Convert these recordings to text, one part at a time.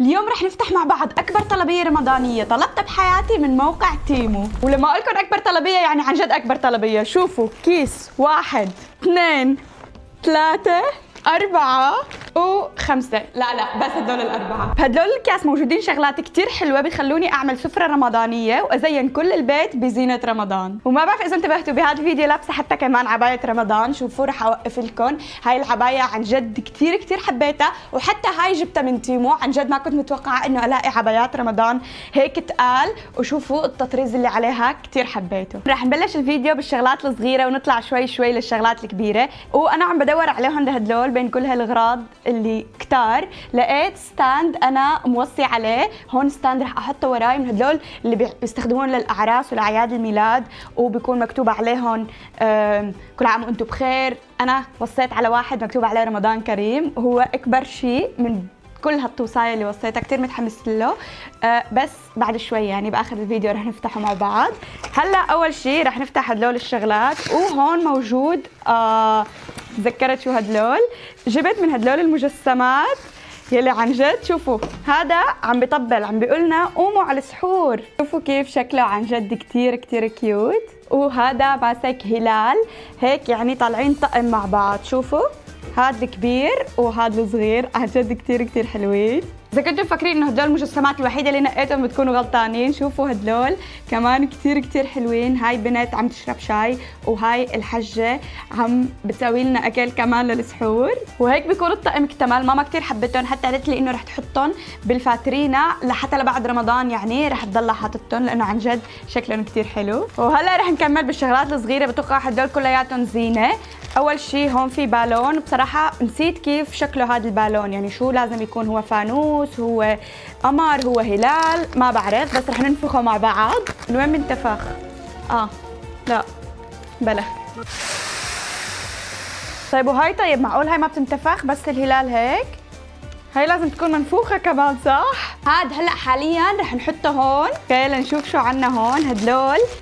اليوم رح نفتح مع بعض أكبر طلبية رمضانية طلبتها بحياتي من موقع تيمو. ولما أقول لكم أكبر طلبية يعني عن جد أكبر طلبية. شوفوا كيس 1 2 3 4 و5. لا بس هدول الأربعة. بهدول الكاس موجودين شغلات كتير حلوة بيخلوني أعمل سفرة رمضانية وأزين كل البيت بزينة رمضان. وما بعرف إذا انتبهتوا بهذا الفيديو لابسة حتى كمان عباية رمضان. شوفوا رح أوقف لكم هاي العباية، عن جد كتير حبيتها، وحتى هاي جبتها من تيمو. عن جد ما كنت متوقعة إنه ألاقي عبايات رمضان هيك تقال. وشوفوا التطريز اللي عليها كتير حبيته. رح نبلش الفيديو بالشغلات الصغيرة ونطلع شوي للشغلات الكبيرة. وأنا عم بدور عليهم لهدول بين كل هالأغراض اللي كتار. لقيت ستاند انا موصي عليه هون، ستاند رح احطه وراي من هدول اللي بيستخدمون للاعراس ولاعياد الميلاد، وبيكون مكتوب عليهم كل عام وانتم بخير. انا وصيت على واحد مكتوب عليه رمضان كريم، وهو اكبر شيء من كل هالطوصايه اللي وصيتها. كثير متحمس له. بس بعد شوي يعني باخر الفيديو رح نفتحه مع بعض. هلا اول شيء رح نفتح هدول الشغلات. وهون موجود تذكرت شو هدول، جبت من هدول المجسمات يلي عن جد. شوفوا هذا عم بيطبل، عم بيقولنا قوموا على السحور. شوفوا كيف شكله عن جد كتير كيوت. وهذا ماسك هلال هيك، يعني طالعين طقم مع بعض. شوفوا هذا الكبير وهذا الصغير، عن جد كتير حلوين. إذا كنتوا مفكرين إنه هدول المجسمات الوحيدة اللي نقيتهم بتكونوا غلطانين. شوفوا هدول كمان كتير حلوين. هاي بنت عم تشرب شاي، وهاي الحجة عم بتسوي لنا أكل كمان للسحور. وهيك بيكون الطقم اكتمل. ماما كتير حبتهم، حتى قالت لي إنه رح تحطهم بالفاترينا لحتى لبعد رمضان، يعني رح تضلها حاطتهم لأنه عن جد شكلهم كتير حلو. وهلا رح نكمل بالشغلات الصغيرة. بتوقع هدول كلياتهم زينة. أول شي هون في بالون. بصراحة نسيت كيف شكله هذا البالون، يعني شو لازم يكون، هو فانوس، هو قمر، هو هلال، ما بعرف، بس رح ننفخه مع بعض. من وين بنتفخ؟ لا بلا. طيب وهاي، طيب معقول هاي ما بتنتفخ بس الهلال هيك؟ هاي لازم تكون منفوخة كمان صح؟ هلا حاليا رح نحطه هون. اوكي لنشوف شو عنا هون.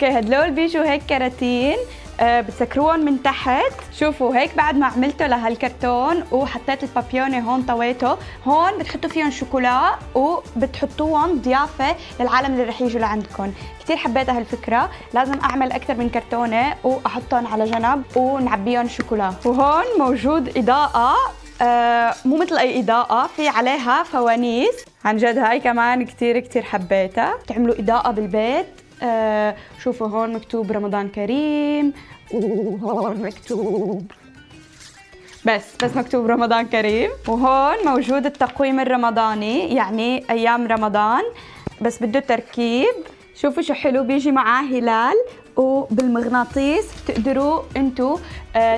هدول بيجوا هيك كراتين، بتسكروهم من تحت. شوفوا هيك بعد ما عملته لهالكرتون وحطيت البابيوني هون طويته. هون بتحطوا فيهم شوكولا وبتحطوهم ضيافة للعالم اللي رح يجوا لعندكم. كتير حبيت هالفكرة. لازم اعمل اكثر من كرتونة واحطهم على جنب ونعبيهم شوكولا. وهون موجود اضاءة، مو مثل اي اضاءة، في عليها فوانيس. عن جد هاي كمان كتير حبيتها. تعملوا اضاءة بالبيت. شوفوا هون مكتوب رمضان كريم، وهون مكتوب بس مكتوب رمضان كريم. وهون موجود التقويم الرمضاني، يعني ايام رمضان بس بده تركيب. شوفوا شو حلو، بيجي معاه هلال، وبالمغناطيس بتقدروا انتو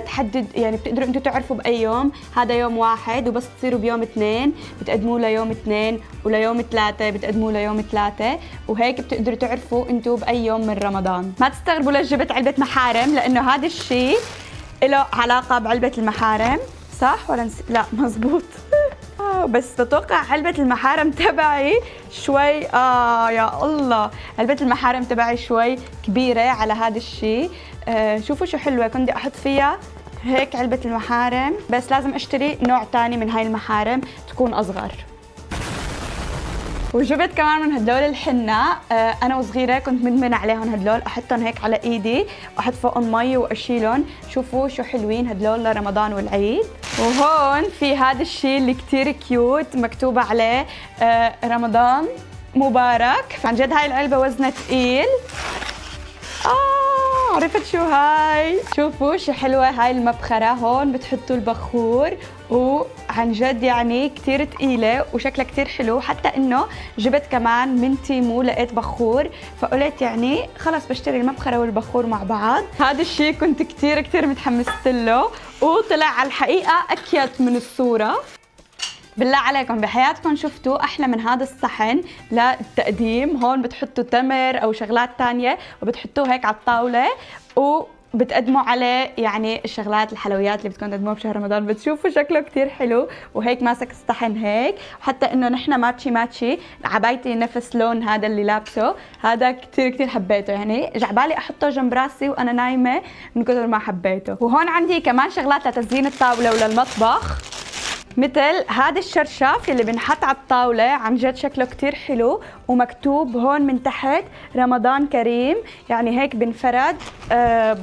تحدد، يعني بتقدروا انتو تعرفوا باي يوم. هذا يوم 1، وبس تصيروا بيوم 2 بتقدموه ليوم 2، وليوم 3 بتقدموه ليوم 3، وهيك بتقدروا تعرفوا انتو باي يوم من رمضان. ما تستغربوا ليش جبت علبة محارم، لانه هذا الشيء له علاقة بعلبة المحارم. صح ولا لا مزبوط. بس بتوقع علبة المحارم تبعي شوي يا الله، علبة المحارم تبعي شوي كبيرة على هذا الشيء. شوفوا شو حلوة، كنت احط فيها هيك علبة المحارم، بس لازم اشتري نوع تاني من هاي المحارم تكون اصغر. وجبت كمان من هدول الحنة. انا وصغيرة كنت مدمنة عليهم هدول، احطهم هيك على ايدي واحط فوقهم مي واشيلهم. شوفوا شو حلوين هدول لرمضان والعيد. وهون في هذا الشيء اللي كتير كيوت مكتوب عليه رمضان مبارك. عن جد هاي العلبة وزنها ثقيل. عرفت شو هاي. شوفوا شو حلوة هاي المبخرة. هون بتحطوا البخور، وعن جد يعني كتير ثقيلة وشكلها كتير حلو. حتى انه جبت كمان من تيمو، لقيت بخور فقلت يعني خلص بشتري المبخرة والبخور مع بعض. هذا الشيء كنت كتير متحمسة له، وطلع على الحقيقة أكيت من الصورة. بالله عليكم بحياتكم شفتوا أحلى من هذا الصحن للتقديم؟ هون بتحطوا تمر أو شغلات تانية وبتحطوه هيك على الطاولة، وبتقدموا عليه يعني الشغلات الحلويات اللي بدكم تقدموها بشهر رمضان. بتشوفوا شكله كتير حلو، وهيك ماسك الصحن هيك. وحتى إنه نحن ماتشي عبايتي نفس لون هذا اللي لابسه. هذا كتير حبيته، يعني جعبالي أحطه جنب راسي وأنا نايمة من كثر ما حبيته. وهون عندي كمان شغلات لتزيين الطاولة وللمطبخ. مثل هذا الشرشف اللي بنحط على الطاولة، عن جد شكله كتير حلو ومكتوب هون من تحت رمضان كريم، يعني هيك بنفرد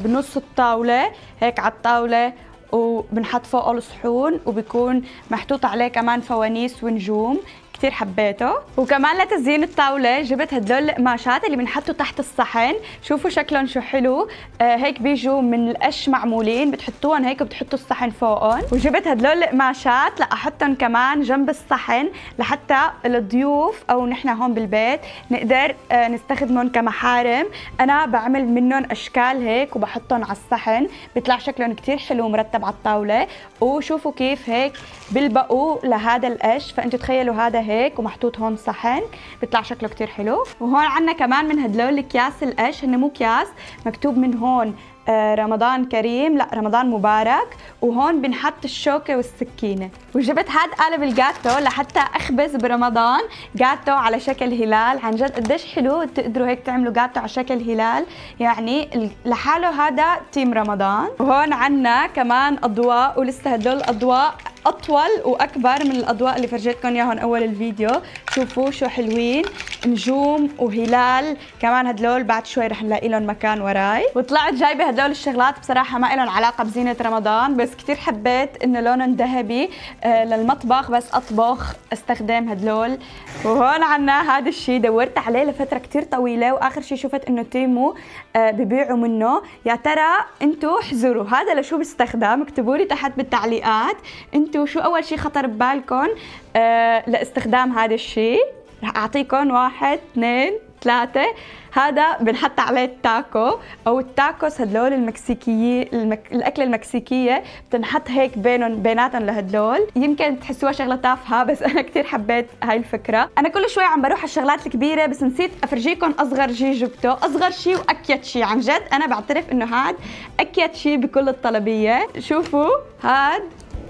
بنص الطاولة هيك على الطاولة، وبنحط فوقه الصحون وبيكون محطوط عليه كمان فوانيس ونجوم. كتير حبيته. وكمان لتزيين الطاولة جبت هدول القماشات اللي بنحطوا تحت الصحن، شوفوا شكلهم شو حلو. هيك بيجوا من القش معمولين، بتحطوهم هيك وبتحطوا الصحن فوقهم. وجبت هدول القماشات لأحطهم كمان جنب الصحن لحتى الضيوف أو نحن هون بالبيت نقدر نستخدمهم كمحارم. أنا بعمل منهم أشكال هيك وبحطهم على الصحن، بيطلع شكلهم كتير حلو مرتب على الطاولة. وشوفوا كيف هيك بيلبقوا لهذا القش، فأنتوا تخيلوا هذا هيك ومحطوط هون صحن، بيطلع شكله كتير حلو. وهون عنا كمان من هدول الكياس القش، هن مو كياس، مكتوب من هون رمضان كريم، لا رمضان مبارك، وهون بنحط الشوكة والسكينة. وجبت هاد قالب الجاتو لحتى أخبز برمضان جاتو على شكل هلال. عن جد قديش حلو تقدروا هيك تعملوا جاتو على شكل هلال، يعني لحاله هذا تيم رمضان. وهون عنا كمان أضواء، ولسه هدول الأضواء أطول وأكبر من الأضواء اللي فرجيتكم إياهم أول الفيديو. شوفوا شو حلوين، نجوم وهلال كمان. هدول بعد شوي رح نلاقي لهم مكان وراي. وطلعت جايبة هدول الشغلات بصراحة ما إلهم علاقة بزينة رمضان، بس كتير حبيت إنه لونهم ذهبي للمطبخ، بس أطبخ استخدم هدول. وهون عنا هذا الشيء دورت عليه لفترة كتير طويلة، وآخر شيء شفت إنه تيمو ببيعوا منه. يا ترى أنتوا احذروا هذا لشو بيستخدم؟ اكتبوا لي تحت بالتعليقات انتوا شو اول شيء خطر ببالكم لاستخدام هذا الشيء. رح اعطيكم 1 2 3. هذا بنحط عليه التاكو او التاكوس، هدول المكسيكية الاكله المكسيكيه بتنحط هيك بيناتهم لهدول. يمكن تحسوها شغله تافهه بس انا كثير حبيت هاي الفكره. انا كل شوي عم بروح على الشغلات الكبيره، بس نسيت افرجيكم اصغر شيء جبته، اصغر شيء واكيد شيء. عن جد انا بعترف انه هاد اكيد شيء بكل الطلبيه. شوفوا هاد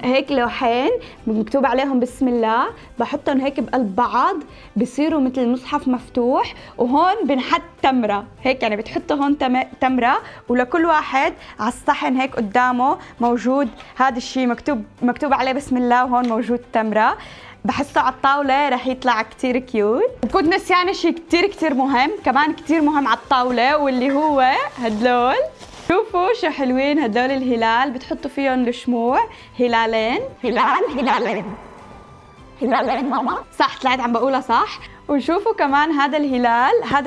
هيك لوحين مكتوب عليهم بسم الله، بحطهم هيك بقلب بعض بصيروا مثل مصحف مفتوح. وهون بنحط تمرة هيك، يعني بتحطوا هون تمرة، ولكل واحد على الصحن هيك قدامه موجود هذا الشيء مكتوب عليه بسم الله، وهون موجود تمرة. بحسه على الطاولة رح يطلع كتير كيوت. وكنت نسيانة شيء كتير مهم، كمان كتير مهم على الطاولة، واللي هو هدول. شوفوا شو حلوين هدول الهلال، بتحطوا فيهم الشموع، هلالين ماما صح، طلعت عم بقولها صح. وشوفوا كمان هذا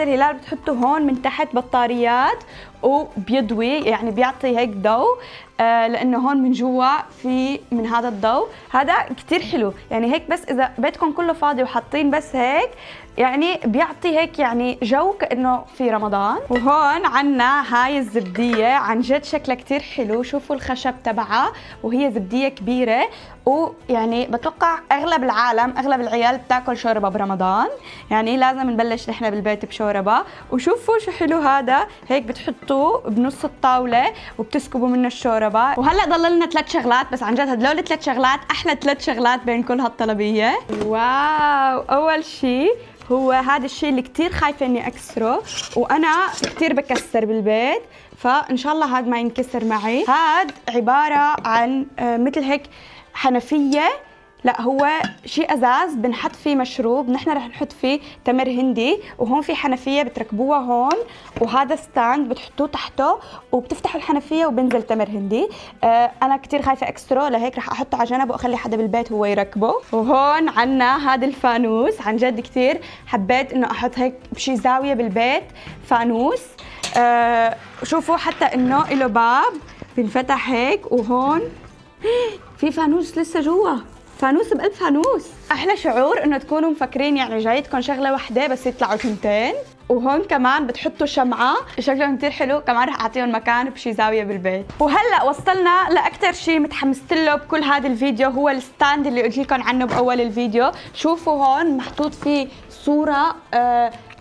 الهلال بتحطوا هون من تحت بطاريات وبيضوي، يعني بيعطي هيك ضوء، لانه هون من جوا في من هذا الضوء. هذا كتير حلو، يعني هيك بس اذا بيتكم كله فاضي وحاطين بس هيك، يعني بيعطي هيك يعني جو كأنه في رمضان. وهون عنا هاي الزبدية، عن جد شكلها كتير حلو. شوفوا الخشب تبعها، وهي زبدية كبيرة، ويعني بتوقع اغلب العالم اغلب العيال بتاكل شوربة برمضان، يعني لازم نبلش نحن بالبيت بشوربة. وشوفوا شو حلو هذا، هيك بتحطوه بنص الطاولة وبتسكبوا منه الشوربة. وهلا ضل لنا 3 شغلات، بس عن جد هدول 3 شغلات احلى 3 شغلات بين كل هالطلبية. واو، اول شيء هو هذا الشيء اللي كتير خايفة اني اكسره، وانا كتير بكسر بالبيت، فان شاء الله هذا ما ينكسر معي. هذا عبارة عن مثل هيك حنفية، لا هو شيء ازاز بنحط فيه مشروب، نحن رح نحط فيه تمر هندي، وهون في حنفيه بتركبوها هون، وهذا ستاند بتحطوه تحته وبتفتحوا الحنفيه وبنزل تمر هندي. انا كثير خايفه اكسره، لهيك رح احطه على جنب واخلي حدا بالبيت هو يركبه. وهون عنا هذا الفانوس، عن جد كثير حبيت انه احط هيك بشي زاويه بالبيت فانوس. شوفوا حتى انه له باب بنفتح هيك، وهون في فانوس لسه جوا، فانوس بقلب فانوس. احلى شعور انه تكونوا مفكرين يعني جايتكم شغله واحده بس يطلعوا 2. وهون كمان بتحطوا شمعه، شكلهم كثير حلو، كمان رح اعطيهم مكان بشي زاويه بالبيت. وهلا وصلنا لاكثر شيء متحمست له بكل هذا الفيديو، هو الستاند اللي قلت لكم عنه باول الفيديو. شوفوا هون محطوط فيه صوره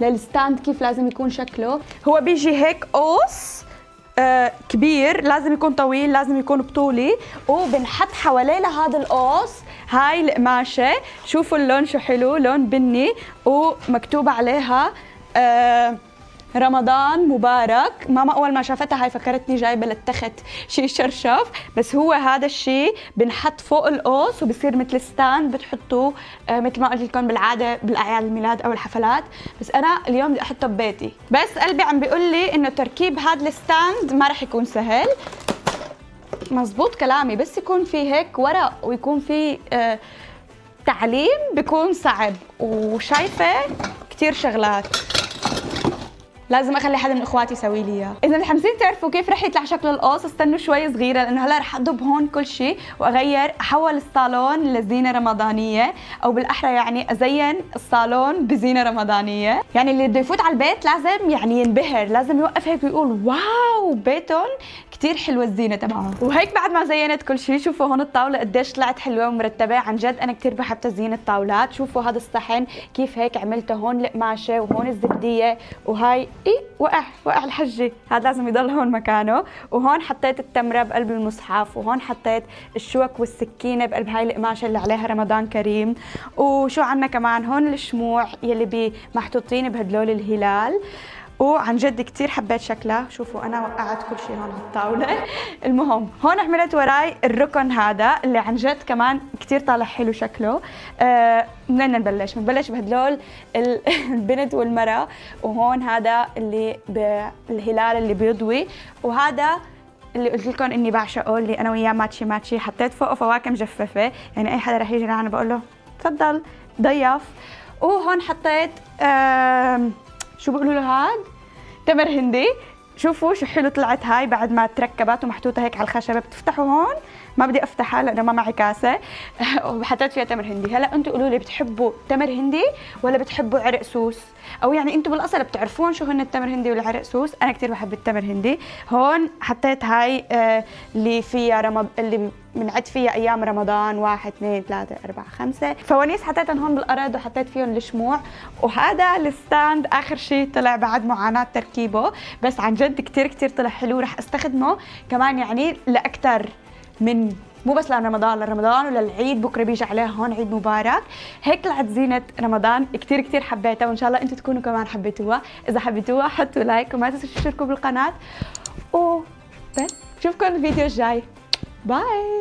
للستاند كيف لازم يكون شكله. هو بيجي هيك قوس كبير، لازم يكون طويل، لازم يكون بطولي، وبنحط حواليه لهذا القوس هاي القماشه. شوفوا اللون شو حلو، لون بني، ومكتوب عليها رمضان مبارك. ماما اول ما شافتها هاي فكرتني جايبه للتخت شيء شرشف، بس هو هذا الشيء بنحط فوق القوس وبصير مثل ستاند بتحطوه مثل ما قلت لكم بالعاده بالاعياد الميلاد او الحفلات، بس انا اليوم بدي احطه ببيتي. بس قلبي عم بيقول لي انه تركيب هذا الستاند ما رح يكون سهل. مزبوط كلامي، بس يكون في هيك ورق ويكون في تعليم بيكون صعب، وشايفه كثير شغلات لازم اخلي حدا من اخواتي يسوي لي اياه. اذا متحمسين تعرفوا كيف رح يطلع شكل القوس استنوا شوي صغيره، لانه هلا رح اضب هون كل شيء واغير، احول الصالون لزينه رمضانيه، او بالاحرى يعني ازين الصالون بزينه رمضانيه. يعني اللي بده يفوت على البيت لازم يعني ينبهر، لازم يوقف هيك ويقول واو بيتهم كثير حلوه الزينه تبعهم. وهيك بعد ما زينت كل شيء شوفوا هون الطاوله قديش طلعت حلوه ومرتبه، عن جد انا كثير بحب تزيين الطاولات. شوفوا هذا الصحن كيف هيك عملته، هون القماشه وهون الزبديه، وهاي وقع الحجه، هذا لازم يضل هون مكانه. وهون حطيت التمره بقلب المصحف، وهون حطيت الشوك والسكينه بقلب هاي القماشه اللي عليها رمضان كريم. وشو عنا كمان هون الشموع يلي محطوطين بهدلول الهلال، وعن جد كثير حبيت شكلها. شوفوا انا وقعت كل شيء هون على الطاوله. المهم هون عملت وراي الركن هذا اللي عن جد كمان كثير طالع حلو شكله. منين نبلش؟ بنبلش بهدلول البنت والمراه، وهون هذا اللي بالهلال اللي بيضوي، وهذا اللي قلت لكم اني بعشقه اللي انا وياه ماتشي ماتشي. حطيت فوقه فواكه مجففه، يعني اي حدا رح يجي لعنا بقول له تفضل ضيف. وهون حطيت شو بيقولوا له هاد؟ تمر هندي. شوفوا شو حلو طلعت هاي بعد ما تركبت ومحطوطه هيك على الخشبه. بتفتحوا هون، ما بدي افتحها لانه ما معي كاسه وحطيت فيها تمر هندي. هلا انتم قولوا لي بتحبوا تمر هندي ولا بتحبوا عرق سوس؟ او يعني انتم بالاصل بتعرفون شو هن التمر هندي والعرق سوس؟ انا كثير بحب التمر هندي. هون حطيت هاي اللي فيها اللي بنعد فيها ايام رمضان، 1 2 3 4 5 فوانيس حطيتهم هون بالارض وحطيت فيهم الشموع. وهذا الستاند اخر شيء طلع بعد معاناه تركيبه، بس عن جد كثير طلع حلو. رح استخدمه كمان يعني لاكثر من مو بس لرمضان وللعيد، بكره بيجي عليها هون عيد مبارك. هيك طلعت زينه رمضان كثير حبيتها، وان شاء الله انتم تكونوا كمان حبيتوها. اذا حبيتوها حطوا لايك وما تنسوا تشتركوا بالقناه، وبس بشوفكم الفيديو الجاي. باي.